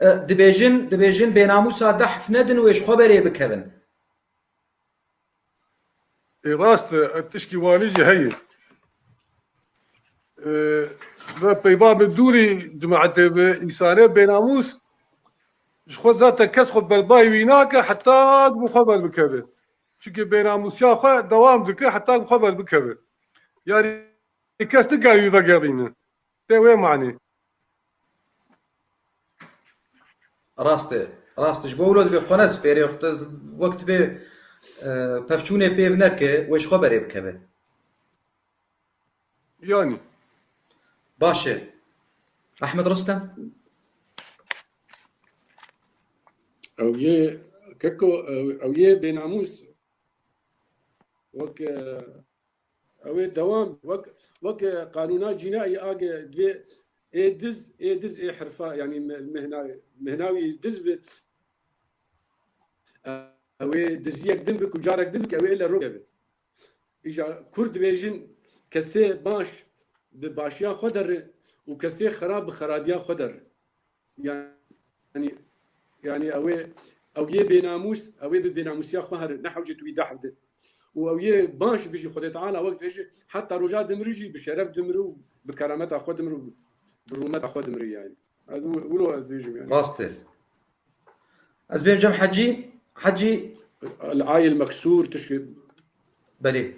دبيجن بيناموسا دحف ندن ويش خبري بكبن. راست تشكي وانيجي هي بيباب الدوري جماعة إنسانية بيناموس خود ذات كس خود بالباي ويناك حتى مخبر بكبر çünkü بيناموسيا خو دوام دكه حتى مخبر بكبر يعني كس تقاوي ذقرينه ده وين معني راست جبولو دبي خونس بيري وقت بي پفچونه بيفنك ويش خبري بكبن. يعني باشه أحمد رستم. او يه ككو او يه بناموس وك او دوام وك قانونات جنائي اجى دي ايدز اي حرفه يعني مهناوي دز او دزيك دمك وجارك دمك او الا روبه اجا كرد بيجن كسي باش بباشيا خدر وكسي خراب بخرابيا خدر يعني يعني او يه بناموس او يه بناموسيا خهر نحوجت ويدحد او يه باش بيجي خدي تعالى وقت بيجي حتى رجال دمرجي بشرف دمرو بكرامتها خد دمرو برومتها خد دمري يعني هذا ولو فيجم يعني راسته أزبيم جم حجي العايل مكسور تشكي بلي